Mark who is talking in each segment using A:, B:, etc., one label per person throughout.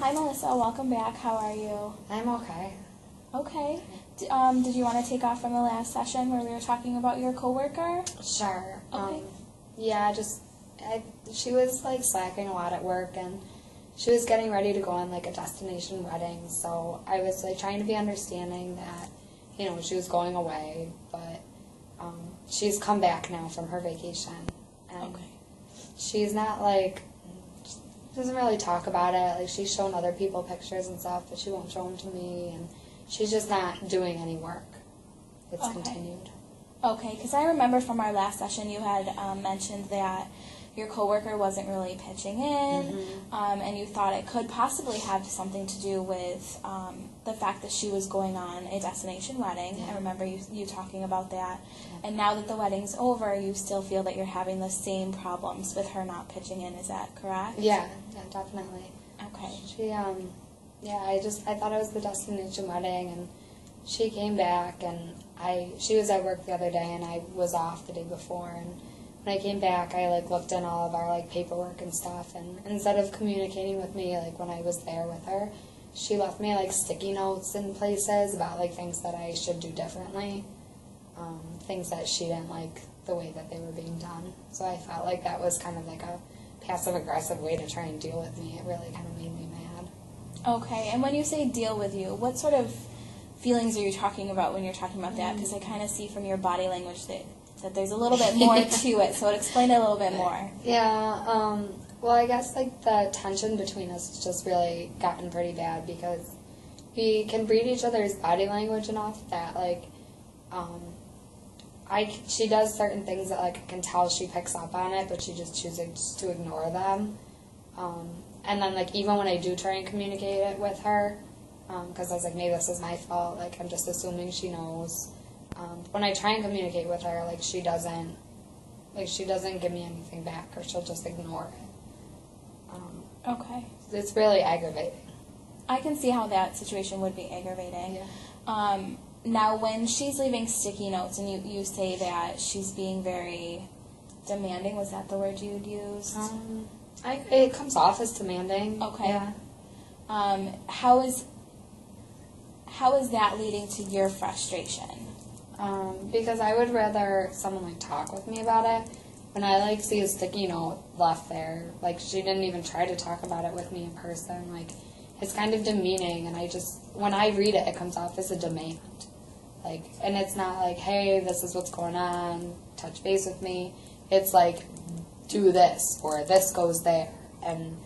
A: Hi Melissa, welcome back. How are you?
B: I'm okay.
A: Okay. Did you want to take off from the last session where we were talking about your coworker?
B: Sure.
A: Okay.
B: She was like slacking a lot at work, and she was getting ready to go on like a destination wedding. So I was like trying to be understanding that, she was going away, but she's come back now from her vacation, and she's not like. She doesn't really talk about it. Like, she's shown other people pictures and stuff, but she won't show them to me, and she's just not doing any work. It's continued.
A: Okay, because I remember from our last session you had mentioned that your coworker wasn't really pitching in, and you thought it could possibly have something to do with the fact that she was going on a destination wedding.
B: Yeah.
A: I remember you talking about that. Yeah. And now that the wedding's over, you still feel that you're having the same problems with her not pitching in. Is that correct?
B: Yeah, definitely.
A: Okay.
B: She, I thought it was the destination wedding, and she came back, and she was at work the other day, and I was off the day before, and when I came back, I looked in all of our paperwork and stuff, and instead of communicating with me when I was there with her, she left me sticky notes in places about things that I should do differently, things that she didn't like the way that they were being done. So I felt like that was kind of a passive aggressive way to try and deal with me. It really kind of made me mad.
A: Okay, and when you say deal with you, what sort of feelings are you talking about when you're talking about that? Because I kind of see from your body language that there's a little bit more to it, so explain it a little bit more.
B: Yeah, well, I guess the tension between us has just really gotten pretty bad because we can read each other's body language enough that she does certain things that I can tell she picks up on it, but she just chooses to ignore them. And then even when I do try and communicate it with her, because I was maybe this is my fault, I'm just assuming she knows. When I try and communicate with her, she doesn't give me anything back, or she'll just ignore it.
A: Okay.
B: It's really aggravating.
A: I can see how that situation would be aggravating.
B: Yeah.
A: Now, when she's leaving sticky notes, and you say that she's being very demanding, was that the word you'd used?
B: It comes off as demanding.
A: Okay.
B: Yeah.
A: How is that leading to your frustration?
B: Because I would rather someone talk with me about it. When I see a sticky note left there, she didn't even try to talk about it with me in person. It's kind of demeaning, and when I read it, it comes off as a demand. And it's not hey, this is what's going on, touch base with me. It's do this, or this goes there. And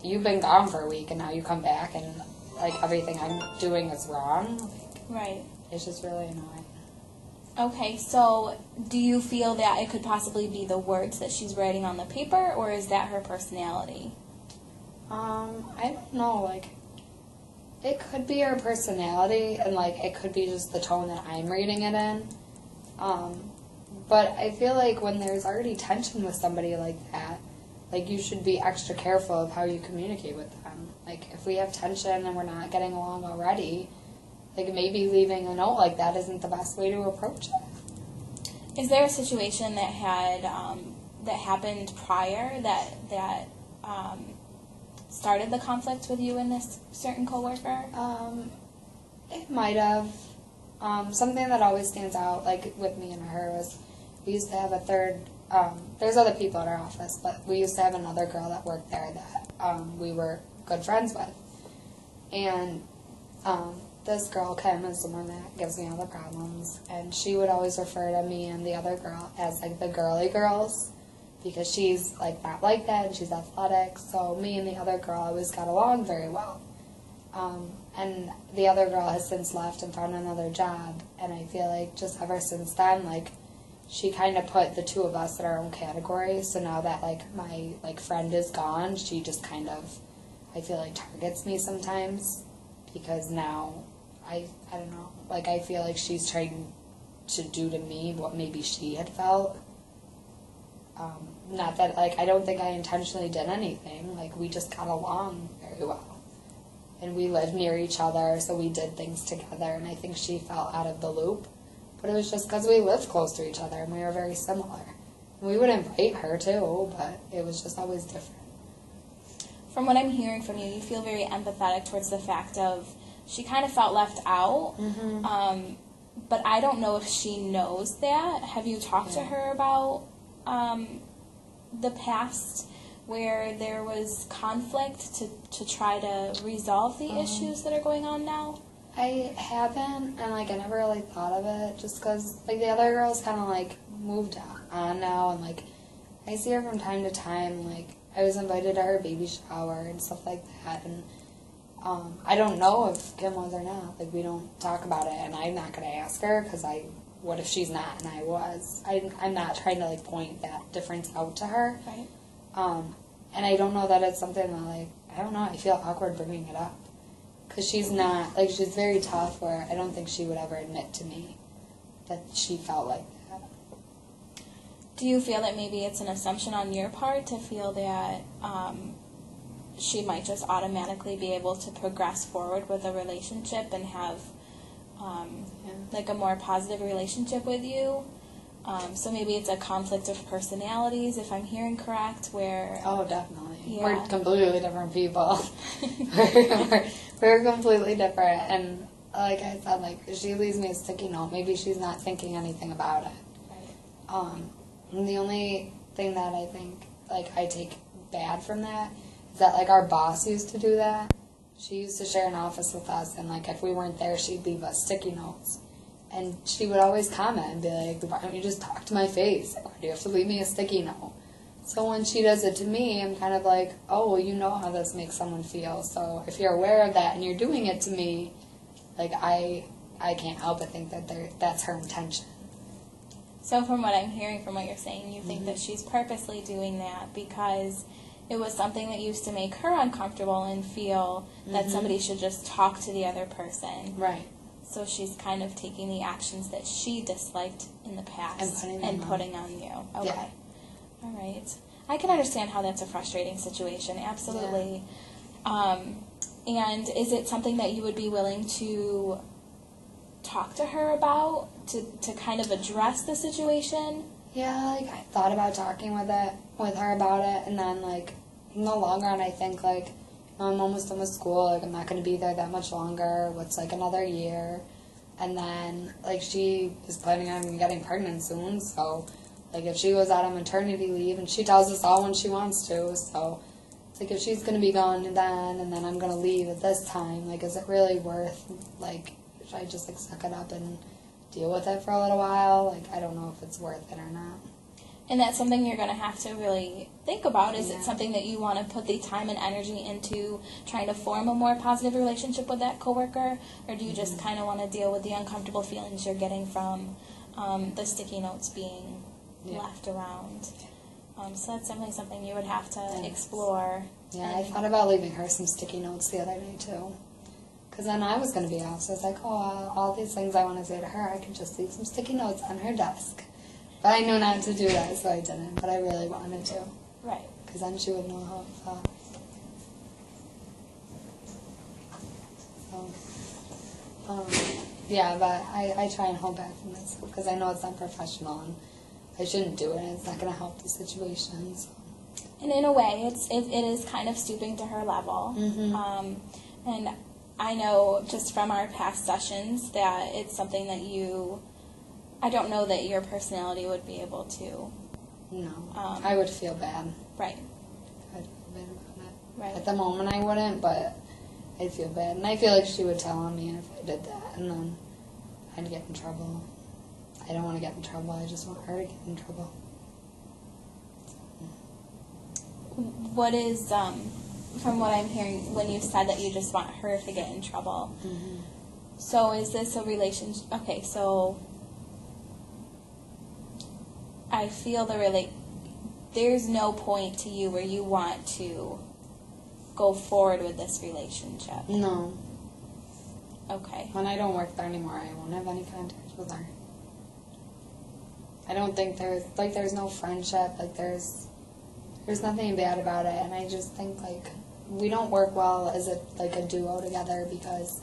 B: you've been gone for a week, and now you come back, and everything I'm doing is wrong.
A: Right.
B: It's just really annoying.
A: Okay, so do you feel that it could possibly be the words that she's writing on the paper, or is that her personality?
B: I don't know, it could be her personality, and it could be just the tone that I'm reading it in. But I feel when there's already tension with somebody like that, you should be extra careful of how you communicate with them. If we have tension and we're not getting along already, maybe leaving a note like that isn't the best way to approach it.
A: Is there a situation that had that happened prior that started the conflict with you and this certain coworker?
B: It might have. Something that always stands out with me and her was we used to have a third. There's other people at our office, but we used to have another girl that worked there that we were good friends with, and this girl, Kim, is the one that gives me all the problems, and she would always refer to me and the other girl as the girly girls, because she's not like that, and she's athletic, so me and the other girl always got along very well. And the other girl has since left and found another job, and I feel just ever since then, she kind of put the two of us in our own category, so now that my friend is gone, she just kind of, I feel targets me sometimes, because now I don't know, I feel she's trying to do to me what maybe she had felt. Not that, I don't think I intentionally did anything. We just got along very well. And we lived near each other, so we did things together, and I think she felt out of the loop. But it was just because we lived close to each other, and we were very similar. And we would invite her, too, but it was just always different.
A: from what I'm hearing from you, you feel very empathetic towards the fact of she kind of felt left out. But I don't know if she knows that. Have you talked to her about the past where there was conflict to try to resolve the issues that are going on now?
B: I haven't, and, like, I never really thought of it, just because, like, the other girls kind of, like, moved on now, and, like, I see her from time to time. Like, I was invited to her baby shower and stuff like that, and I don't know if Kim was or not. Like, we don't talk about it, and I'm not going to ask her, because what if she's not and I was? I'm not trying to, like, point that difference out to her.
A: Right.
B: And I don't know that it's something that, like, I don't know, I feel awkward bringing it up. Because she's not, like, she's very tough, where I don't think she would ever admit to me that she felt like that.
A: Do you feel that maybe it's an assumption on your part to feel that she might just automatically be able to progress forward with a relationship and have, like, a more positive relationship with you? So maybe it's a conflict of personalities, if I'm hearing correct, where...
B: Oh, definitely.
A: Yeah.
B: We're completely different people. we're completely different. And like I said, like, if she leaves me a sticky note, maybe she's not thinking anything about it.
A: Right.
B: And the only thing that I think, like, I take bad from that is that, like, our boss used to do that. She used to share an office with us, and, like, if we weren't there, she'd leave us sticky notes. And she would always comment and be like, why don't you just talk to my face? Like, why do you have to leave me a sticky note? So when she does it to me, I'm kind of like, oh, well, you know how this makes someone feel. So if you're aware of that and you're doing it to me, like, I can't help but think that that's her intention.
A: So from what I'm hearing, from what you're saying, you think that she's purposely doing that because it was something that used to make her uncomfortable and feel that somebody should just talk to the other person.
B: Right.
A: So she's kind of taking the actions that she disliked in the past and putting on you. Okay.
B: Yeah.
A: All right. I can understand how that's a frustrating situation. Absolutely. Yeah. And is it something that you would be willing to talk to her about, to kind of address the situation?
B: Yeah, like, I thought about talking with her about it, and then, like, in the long run, I think, like, I'm almost done with school, like, I'm not going to be there that much longer, what's, like, another year, and then, like, she is planning on getting pregnant soon, so, like, if she goes out on maternity leave, and she tells us all when she wants to, so, it's like, if she's going to be gone then, and then I'm going to leave at this time, like, is it really worth, like, should I just, like, suck it up and deal with it for a little while? Like, I don't know if it's worth it or not.
A: And that's something you're going to have to really think about. Is it something that you want to put the time and energy into trying to form a more positive relationship with that coworker? Or do you just kind of want to deal with the uncomfortable feelings you're getting from the sticky notes being left around? So that's definitely something you would have to explore.
B: Yeah, I thought about leaving her some sticky notes the other day, too. Because then I was going to be off, so I was like, oh, all these things I want to say to her, I could just leave some sticky notes on her desk. But I knew not to do that, so I didn't. But I really wanted to.
A: Right.
B: Because then she would know how it felt. So, yeah, but I try and hold back from this because I know it's unprofessional and I shouldn't do it, and it's not going to help the situation. So.
A: And in a way, it is kind of stooping to her level. And I know just from our past sessions that it's something that I don't know that your personality would be able to.
B: No, I would feel bad.
A: Right.
B: I'd feel bad about it.
A: Right.
B: At the moment I wouldn't, but I'd feel bad. And I feel like she would tell on me if I did that, and then I'd get in trouble. I don't want to get in trouble, I just want her to get in trouble.
A: What is, from what I'm hearing, when you said that you just want her to get in trouble, so is this a relationship? Okay, so I feel there's no point to you where you want to go forward with this relationship.
B: No.
A: Okay.
B: When I don't work there anymore, I won't have any contact with her. I don't think there's no friendship, like, there's nothing bad about it, and I just think, like, we don't work well as a duo together because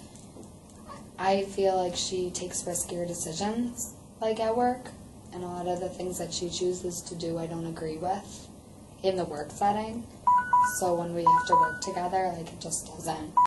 B: I feel like she takes riskier decisions, like, at work, and a lot of the things that she chooses to do I don't agree with in the work setting. So when we have to work together, like, it just doesn't